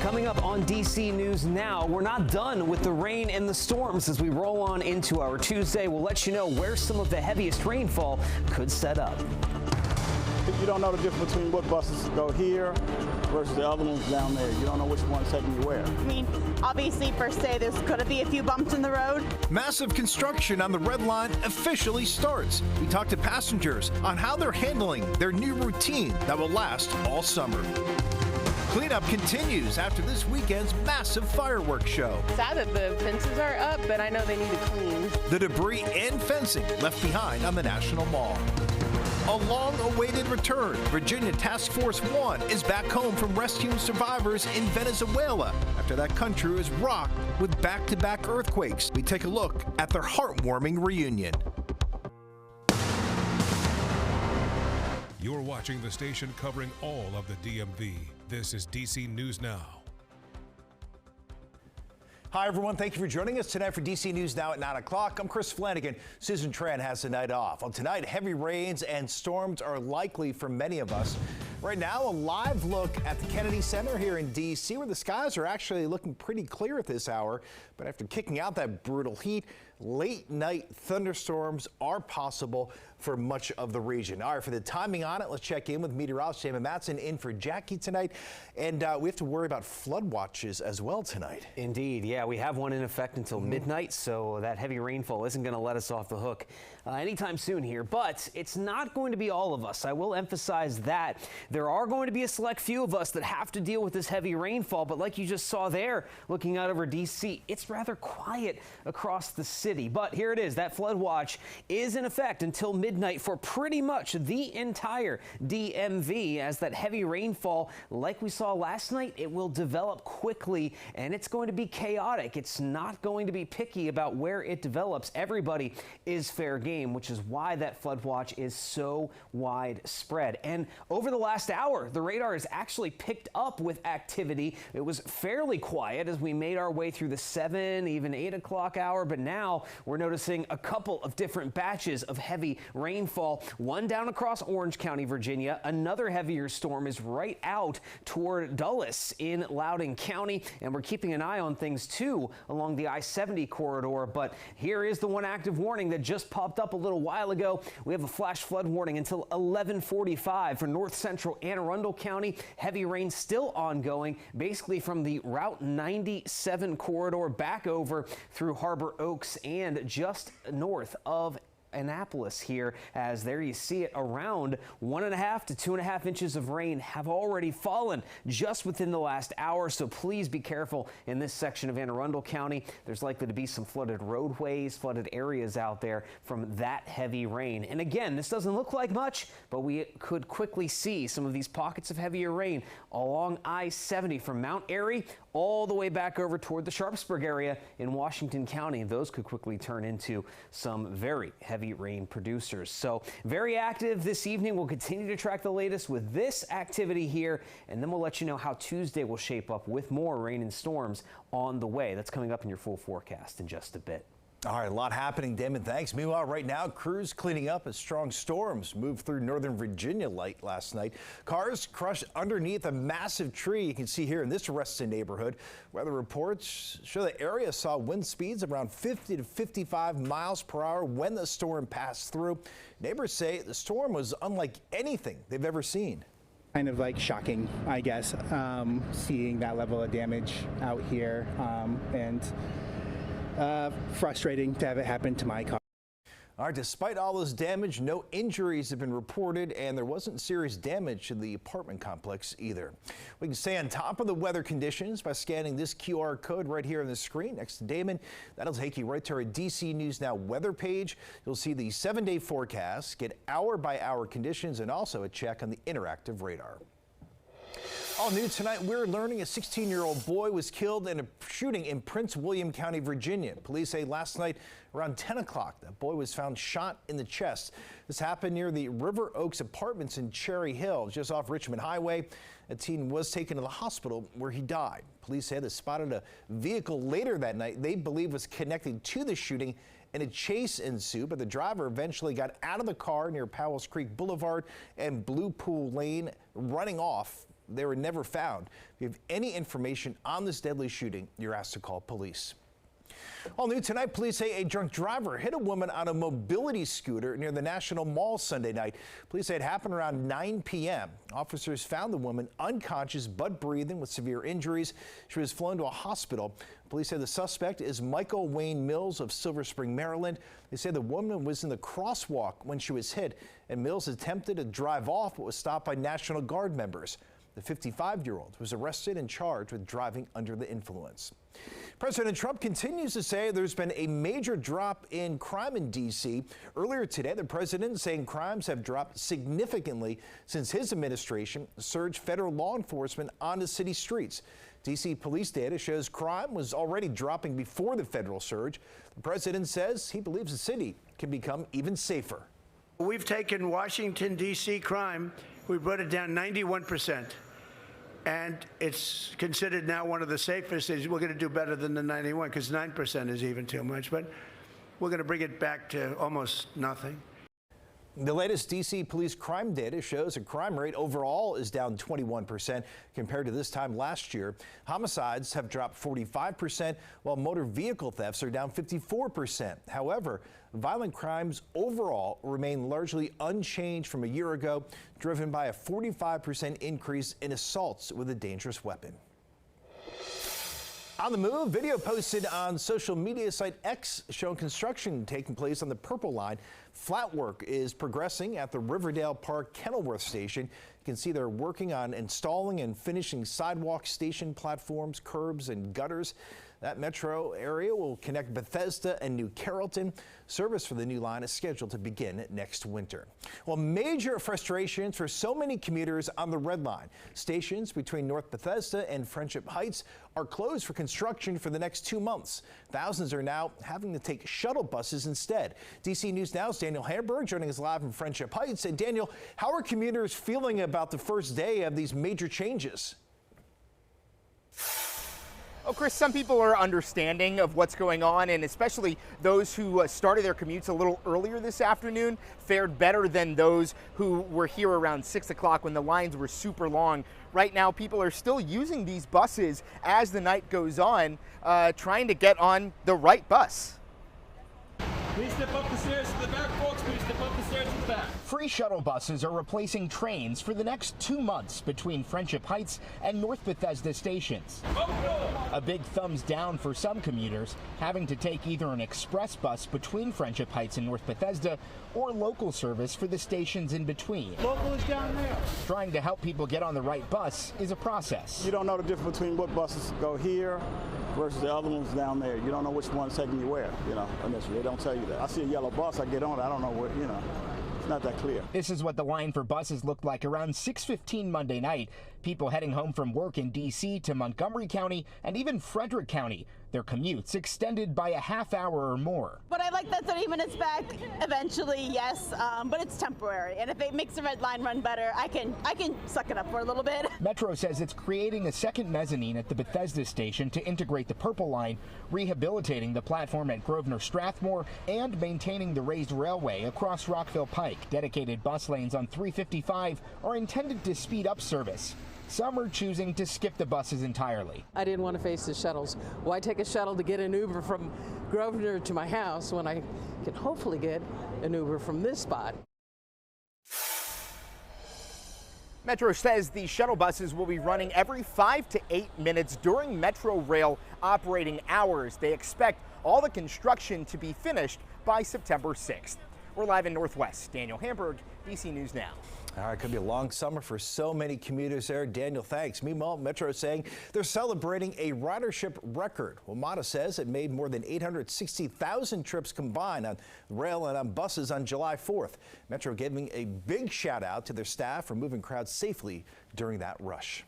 Coming up on DC News Now, we're not done with the rain and the storms as we roll on into our Tuesday. We'll let you know where some of the heaviest rainfall could set up. You don't know the difference between what buses go here versus the other ones down there. You don't know which one's taking you where. I mean, obviously, first day, there's going to be a few bumps in the road. Massive construction on the Red Line officially starts. We talked to passengers on how they're handling their new routine that will last all summer. Cleanup continues after this weekend's massive fireworks show. Sad that the fences are up, but I know they need to clean. The debris and fencing left behind on the National Mall. A long-awaited return. Virginia Task Force 1 is back home from rescuing survivors in Venezuela after that country was rocked with back-to-back earthquakes. We take a look at their heartwarming reunion. You're watching the station covering all of the DMV. This is DC News Now. Hi, everyone. Thank you for joining us tonight for DC News Now at 9 o'clock. I'm Chris Flanagan. Susan Tran has the night off. Well, tonight, heavy rains and storms are likely for many of us. Right now, a live look at the Kennedy Center here in D.C., where the skies are actually looking pretty clear at this hour. But after kicking out that brutal heat, late night thunderstorms are possible for much of the region. All right, for the timing on it, let's check in with meteorologist Damon Matson in for Jackie tonight. And we have to worry about flood watches as well tonight. Indeed, yeah, we have one in effect until midnight, so that heavy rainfall isn't going to let us off the hook anytime soon here. But it's not going to be all of us. I will emphasize that. There are going to be a select few of us that have to deal with this heavy rainfall, but like you just saw there, looking out over D.C., it's rather quiet across the city. But here it is, that flood watch is in effect until midnight for pretty much the entire DMV, as that heavy rainfall, like we saw last night, it will develop quickly and it's going to be chaotic. It's not going to be picky about where it develops. Everybody is fair game, which is why that flood watch is so widespread. And over the last hour, the radar has actually picked up with activity. It was fairly quiet as we made our way through the 7, even 8 o'clock hour, but now we're noticing a couple of different batches of heavy rainfall. One down across Orange County, Virginia. Another heavier storm is right out toward Dulles in Loudoun County, and we're keeping an eye on things too along the I-70 corridor. But here is the one active warning that just popped up a little while ago. We have a flash flood warning until 11:45 for north central Anne Arundel County. Heavy rain still ongoing, basically from the Route 97 corridor back over through Harbor Oaks and just north of Annapolis here, as there you see it, around 1.5 to 2.5 inches of rain have already fallen just within the last hour. So please be careful in this section of Anne Arundel County. There's likely to be some flooded roadways, flooded areas out there from that heavy rain. And again, this doesn't look like much, but we could quickly see some of these pockets of heavier rain along I-70 from Mount Airy all the way back over toward the Sharpsburg area in Washington County. Those could quickly turn into some very heavy rain producers. So very active this evening. We'll continue to track the latest with this activity here, and then we'll let you know how Tuesday will shape up with more rain and storms on the way. That's coming up in your full forecast in just a bit. All right, a lot happening, Damon. Thanks. Meanwhile, right now, crews cleaning up as strong storms moved through northern Virginia late last night. Cars crushed underneath a massive tree you can see here in this Reston neighborhood. Weather reports show the area saw wind speeds around 50 to 55 miles per hour when the storm passed through. Neighbors say the storm was unlike anything they've ever seen. Kind of like shocking, I guess, seeing that level of damage out here, and frustrating to have it happen to my car. All right, despite all this damage, no injuries have been reported, and there wasn't serious damage to the apartment complex either. We can stay on top of the weather conditions by scanning this QR code right here on the screen next to Damon. That'll take you right to our DC News Now weather page. You'll see the 7-day forecast, get hour-by-hour conditions, and also a check on the interactive radar. All new tonight, we're learning a 16-year-old boy was killed in a shooting in Prince William County, Virginia. Police say last night around 10 o'clock, that boy was found shot in the chest. This happened near the River Oaks Apartments in Cherry Hill, just off Richmond Highway. A teen was taken to the hospital where he died. Police say they spotted a vehicle later that night they believe was connected to the shooting, and a chase ensued, but the driver eventually got out of the car near Powells Creek Boulevard and Blue Pool Lane, running off they were never found. If you have any information on this deadly shooting, you're asked to call police. All new tonight, police say a drunk driver hit a woman on a mobility scooter near the National Mall Sunday night. Police say it happened around 9 p.m. Officers found the woman unconscious but breathing with severe injuries. She was flown to a hospital. Police say the suspect is Michael Wayne Mills of Silver Spring, Maryland. They say the woman was in the crosswalk when she was hit, and Mills attempted to drive off but was stopped by National Guard members. The 55-year-old was arrested and charged with driving under the influence. President Trump continues to say there's been a major drop in crime in D.C. Earlier today, the president saying crimes have dropped significantly since his administration surged federal law enforcement onto city streets. D.C. police data shows crime was already dropping before the federal surge. The president says he believes the city can become even safer. We've taken Washington, D.C. crime, we brought it down 91%. And it's considered now one of the safest. We're going to do better than the 91 because 9% is even too much. But we're going to bring it back to almost nothing. The latest D.C. police crime data shows a crime rate overall is down 21% compared to this time last year. Homicides have dropped 45%, while motor vehicle thefts are down 54%. However, violent crimes overall remain largely unchanged from a year ago, driven by a 45% increase in assaults with a dangerous weapon. On the move, video posted on social media site X showing construction taking place on the Purple Line. Flat work is progressing at the Riverdale Park Kenilworth Station. You can see they're working on installing and finishing sidewalk, station platforms, curbs, and gutters. That metro area will connect Bethesda and New Carrollton. Service for the new line is scheduled to begin next winter. Well, major frustrations for so many commuters on the Red Line. Stations between North Bethesda and Friendship Heights are closed for construction for the next 2 months. Thousands are now having to take shuttle buses instead. DC News Now's Daniel Hamburg joining us live from Friendship Heights. And Daniel, how are commuters feeling about the first day of these major changes? Oh, Chris, some people are understanding of what's going on, and especially those who started their commutes a little earlier this afternoon fared better than those who were here around 6 o'clock when the lines were super long. Right now, people are still using these buses as the night goes on, trying to get on the right bus. Please step up the stairs to the back, folks. Please step up the stairs to the back. Free shuttle buses are replacing trains for the next 2 months between Friendship Heights and North Bethesda stations. A big thumbs down for some commuters, having to take either an express bus between Friendship Heights and North Bethesda or local service for the stations in between. Local is down there. Trying to help people get on the right bus is a process. You don't know the difference between what buses go here versus the other ones down there. You don't know which one's taking you where, initially. They don't tell you that. I see a yellow bus, I get on it, I don't know what, it's not that clear. This is what the line for buses looked like around 6:15 Monday night. People heading home from work in D.C. to Montgomery County and even Frederick County. Their commutes extended by a half hour or more. But I like that 30 minutes back eventually, yes, but it's temporary. And if it makes the Red Line run better, I can suck it up for a little bit. Metro says it's creating a second mezzanine at the Bethesda station to integrate the Purple Line, rehabilitating the platform at Grosvenor Strathmore, and maintaining the raised railway across Rockville Pike. Dedicated bus lanes on 355 are intended to speed up service. Some are choosing to skip the buses entirely. I didn't want to face the shuttles. Why take a shuttle to get an Uber from Grosvenor to my house when I can hopefully get an Uber from this spot? Metro says the shuttle buses will be running every 5 to 8 minutes during Metro Rail operating hours. They expect all the construction to be finished by September 6th. We're live in Northwest. Daniel Hamburg, DC News Now. All right, could be a long summer for so many commuters there. Daniel, thanks. Meanwhile, Metro is saying they're celebrating a ridership record. WMATA says it made more than 860,000 trips combined on rail and on buses on July 4th. Metro giving a big shout out to their staff for moving crowds safely during that rush.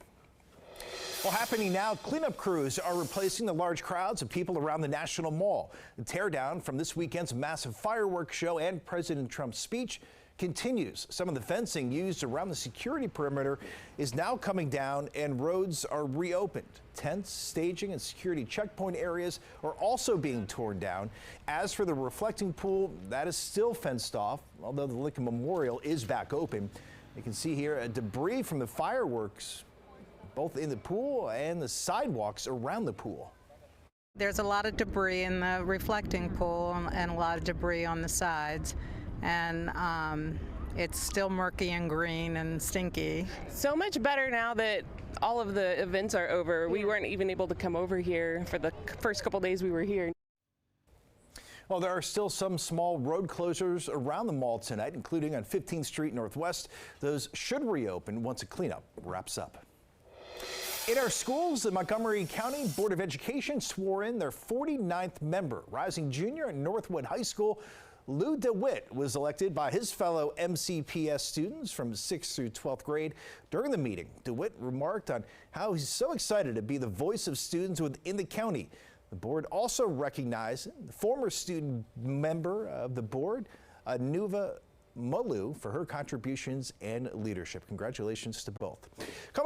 Well, happening now, cleanup crews are replacing the large crowds of people around the National Mall. The teardown from this weekend's massive fireworks show and President Trump's speech continues. Some of the fencing used around the security perimeter is now coming down and roads are reopened. Tents, staging, and security checkpoint areas are also being torn down. As for the reflecting pool, that is still fenced off, although the Lincoln Memorial is back open. You can see here debris from the fireworks both in the pool and the sidewalks around the pool. There's a lot of debris in the reflecting pool and a lot of debris on the sides, and it's still murky and green and stinky. So much better now that all of the events are over. We weren't even able to come over here for the first couple days we were here. Well, there are still some small road closures around the mall tonight, including on 15th Street Northwest. Those should reopen once a cleanup wraps up. In our schools, the Montgomery County Board of Education swore in their 49th member. Rising junior at Northwood High School, Lou DeWitt was elected by his fellow MCPS students from 6th through 12th grade. During the meeting, DeWitt remarked on how he's so excited to be the voice of students within the county. The board also recognized the former student member of the board, Anuva Molu, for her contributions and leadership. Congratulations to both.